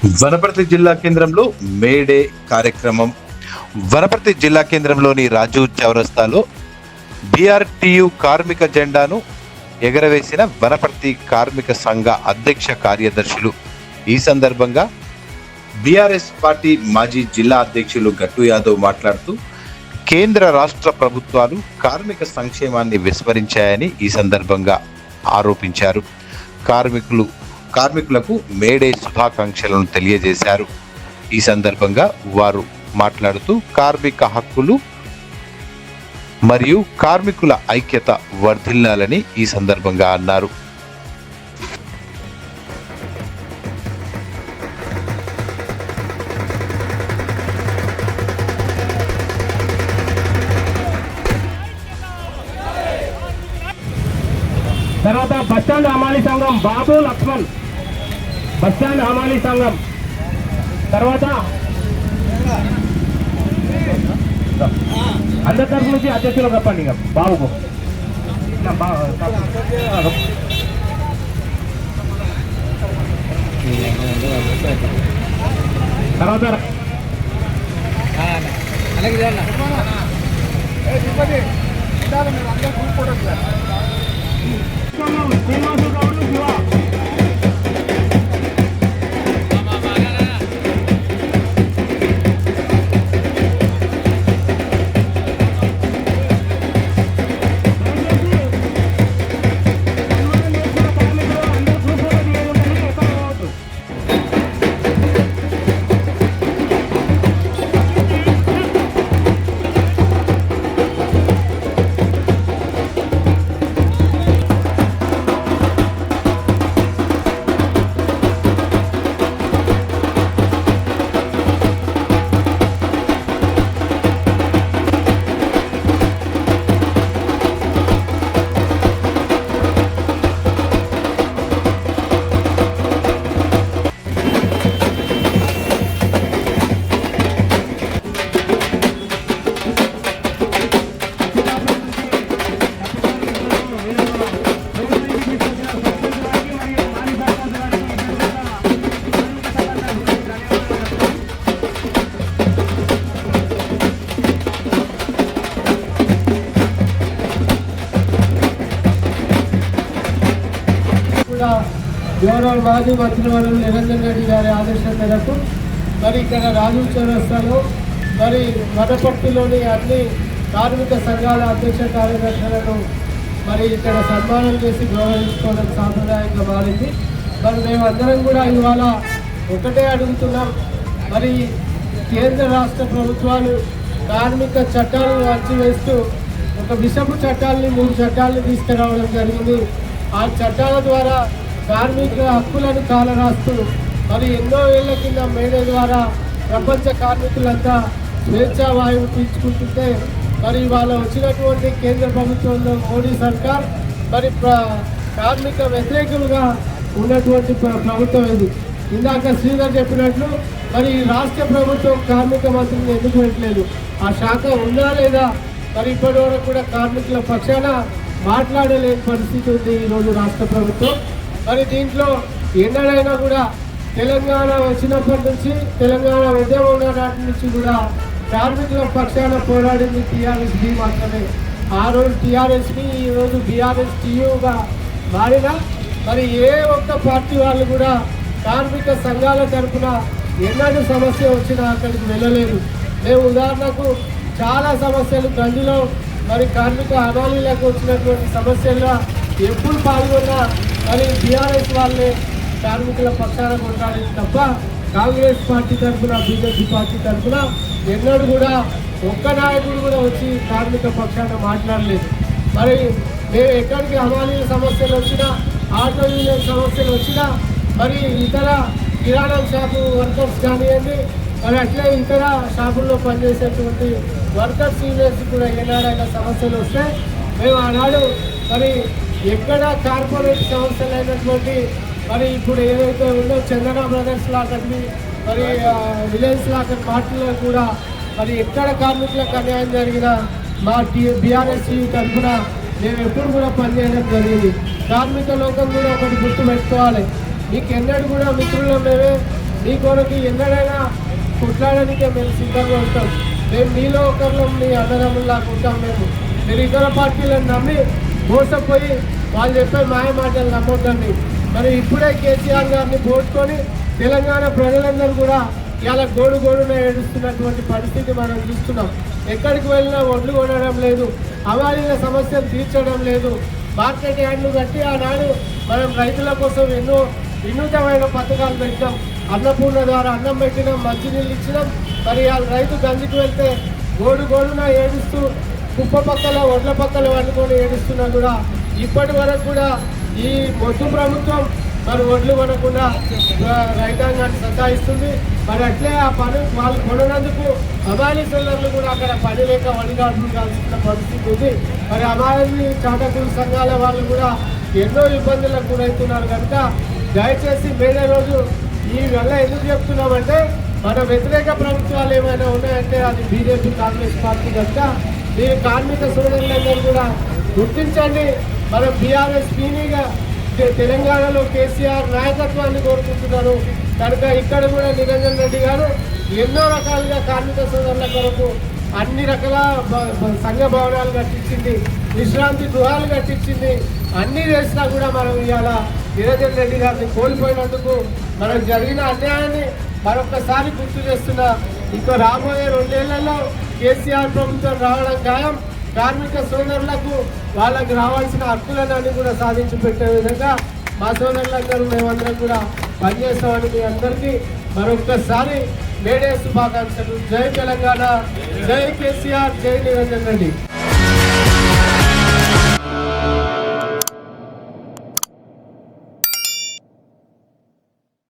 వనపర్తి జిల్లా కేంద్రంలో మేడే కార్యక్రమం. వనపర్తి జిల్లా కేంద్రంలోని రాజు చౌరస్తాలో బీఆర్టీయూ కార్మిక జెండాను ఎగరవేసిన వనపర్తి కార్మిక సంఘ అధ్యక్ష కార్యదర్శులు. ఈ సందర్భంగా బీఆర్ఎస్ పార్టీ మాజీ జిల్లా అధ్యక్షులు గట్టు యాదవ్ మాట్లాడుతూ కేంద్ర రాష్ట్ర ప్రభుత్వాలు కార్మిక సంక్షేమాన్ని విస్మరించాయని ఈ సందర్భంగా ఆరోపించారు. కార్మికులకు మేడే శుభాకాంక్షలను తెలియజేశారు. ఈ సందర్భంగా వారు మాట్లాడుతూ కార్మిక హక్కులు మరియు కార్మికుల ఐక్యత వర్ధిల్లాలని ఈ సందర్భంగా అన్నారు. తర్వాత బస్టాండ్ హమాలీ సంఘం బాబు లక్ష్మణ్, బస్టాండ్ హమాలీ సంఘం. తర్వాత అందరి తరఫు నుంచి అధ్యక్షులు చెప్పండి. ఇక బాబుకు తర్వాత శ్రీనివాసు గౌడ్ శివ. గౌరవ మాజీ మంత్రివర్యులు నిరంజన్ రెడ్డి గారి ఆదేశం మేరకు మరి ఇక్కడ రాజు చౌరస్తాలో మరి వనపర్తిలోని అన్ని కార్మిక సంఘాల అధ్యక్ష కార్యదర్శులను మరి ఇక్కడ సన్మానం చేసి గౌరవించుకోవడం సాంప్రదాయంగా మారింది. మరి మేమందరం కూడా ఇవాళ ఒకటే అడుగుతున్నాం. మరి కేంద్ర రాష్ట్ర ప్రభుత్వాలు కార్మిక చట్టాలను అణచివేస్తూ ఒక విషపు చట్టాలని 3 చట్టాలను తీసుకురావడం జరిగింది. ఆ చట్టాల ద్వారా కార్మిక హక్కులను కాలరాస్తూ మరి ఎన్నో ఏళ్ల కింద మేడే ద్వారా ప్రపంచ కార్మికులంతా స్వేచ్ఛా వాయువు పీల్చుకుంటుంటే మరి ఇవాళ వచ్చినటువంటి కేంద్ర ప్రభుత్వంలో మోడీ సర్కార్ మరి కార్మిక వ్యతిరేకులుగా ఉన్నటువంటి ప్రభుత్వం ఇది. ఇందాక శ్రీధర్ చెప్పినట్లు మరి రాష్ట్ర ప్రభుత్వం కార్మిక మంత్రిని ఎందుకు పెట్టలేదు? ఆ శాఖ ఉందా లేదా? మరి ఇప్పటి వరకు కూడా కార్మికుల పక్షాన మాట్లాడలేని పరిస్థితి ఉంది ఈరోజు రాష్ట్ర ప్రభుత్వం. మరి దీంట్లో ఎన్నడైనా కూడా తెలంగాణ వచ్చినప్పటి నుంచి, తెలంగాణ ఉద్యమం నాటి నుంచి కూడా కార్మికుల పక్షాన పోరాడింది టీఆర్ఎస్బీ మాత్రమే. ఆ రోజు టీఆర్ఎస్బీ, ఈరోజు బీఆర్ఎస్ టీయూగా మారిన మరి ఏ ఒక్క పార్టీ వాళ్ళు కూడా కార్మిక సంఘాల తరఫున ఎన్నడూ సమస్య వచ్చినా అక్కడికి వెళ్ళలేదు. మేము ఉదాహరణకు చాలా సమస్యలు గంజిలో మరి కార్మిక హమాలీలకు వచ్చినటువంటి సమస్యల్లో ఎప్పుడు పాల్గొన్నా మరి బీఆర్ఎస్ వాళ్ళే కార్మికుల పక్షాన కొట్లాడింది తప్ప కాంగ్రెస్ పార్టీ తరఫున, బీజేపీ పార్టీ తరఫున ఎన్నడూ కూడా ఒక్క నాయకుడు కూడా వచ్చి కార్మిక పక్షాన మాట్లాడలేదు. మరి మేము ఎక్కడికి హమాలీల సమస్యలు వచ్చినా, ఆటో యూనియన్ సమస్యలు వచ్చినా, మరి ఇతర కిరాణా షాపు వర్కర్స్ కానివ్వండి, మరి అట్లే ఇతర షాపుల్లో పనిచేసేటువంటి వర్కర్స్ యూనియన్స్ కూడా ఏనాడైనా సమస్యలు వస్తే మేము ఆనాడు మరి ఎక్కడ కార్పొరేట్ సంస్థలు అయినటువంటి మరి ఇప్పుడు ఏదైతే ఉందో చందన బ్రదర్స్ లాంటి మరి రిలయన్స్ లాంటి వాటిలో కూడా మరి ఎక్కడ కార్మికులకు అన్యాయం జరిగినా మా బీఆర్ఎస్ తరఫున మేము ఎప్పుడు కూడా పనిచేయడం జరిగింది. కార్మిక లోకం కూడా ఒకటి గుర్తు పెట్టుకోవాలి. మీకు ఎన్నడూ కూడా మిత్రులు మేమే మీ కొరకు ఎన్నడైనా కొట్లాడడానికే మేము సిద్ధంగా ఉంటాం. మేము మీలో ఒకరిలో మీ అన్నదమ్ముల్లాగా ఉంటాం. మీరు ఇతర పార్టీలను నమ్మి మోసపోయి వాళ్ళు చెప్పే మాయ మాటలు నమ్మొద్దండి. మరి ఇప్పుడే కేసీఆర్ గారిని పోట్టుకొని తెలంగాణ ప్రజలందరూ కూడా ఇలా గోడున ఏడుస్తున్నటువంటి పరిస్థితి మనం చూస్తున్నాం. ఎక్కడికి వెళ్ళినా ఒడ్లు కొనడం లేదు, హమాలీల సమస్యలు తీర్చడం లేదు. మార్కెట్ యార్డ్లు కట్టి ఆనాడు మనం రైతుల కోసం ఎన్నో వినూతమైన పథకాలు పెట్టినాం. అన్నపూర్ణ ద్వారా అన్నం పెట్టినాం, మంచినీళ్ళు ఇచ్చినాం. మరి ఆ రైతు గంజికి వెళ్తే గోడున ఏడుస్తూ కుప్ప పక్కల ఒడ్ల పక్కల వండుకొని ఏడుస్తున్నా కూడా ఇప్పటి వరకు కూడా ఈ మొద్దు ప్రభుత్వం మరి ఒడ్లు కొనకుండా రైతాంగాన్ని సతాయిస్తుంది. మరి అట్లే ఆ పని వాళ్ళు కొననందుకు హమాలీ సెల్లర్లు కూడా అక్కడ పని లేక వడిగాడులు కాల్చుకున్న పరిస్థితి ఉంది. మరి హమాలీ చాటకుల సంఘాల వాళ్ళు కూడా ఎన్నో ఇబ్బందులకు గురవుతున్నారు. కనుక దయచేసి మేడే రోజు ఈ వల్ల ఎందుకు చెప్తున్నామంటే మన వ్యతిరేక ప్రభుత్వాలు ఏమైనా ఉన్నాయంటే అది బీజేపీ కాంగ్రెస్ పార్టీ కనుక మీరు కార్మిక సోదరులందరూ కూడా గుర్తించండి. మనం బీఆర్ఎస్ పీనీగా తెలంగాణలో కేసీఆర్ నాయకత్వాన్ని కోరుకుంటున్నారు. కనుక ఇక్కడ కూడా నిరంజన్ రెడ్డి గారు ఎన్నో రకాలుగా కార్మిక సోదరుల కొరకు అన్ని రకాల సంఘ భవనాలు కట్టించింది, విశ్రాంతి గృహాలు కట్టించింది. అన్నీ చేసినా కూడా మనం ఇవాళ నిరంజన్ రెడ్డి గారిని కోల్పోయినందుకు మనకు జరిగిన అన్యాయాన్ని మరొకసారి గుర్తు చేస్తున్నా. ఇంకా రాబోయే 2 ఏళ్లలో కేసీఆర్ ప్రభుత్వం రావడం ఖాయం. కార్మిక సోదరులకు వాళ్ళకి రావాల్సిన హక్కులను కూడా సాధించి పెట్టే విధంగా మా సోదరులందరూ మేమందరం కూడా పనిచేస్తామని మీ అందరికీ మరొకసారి మేడే శుభాకాంక్షలు. జై తెలంగాణ, జై కేసీఆర్, జై నిరంజన్ రెడ్డి.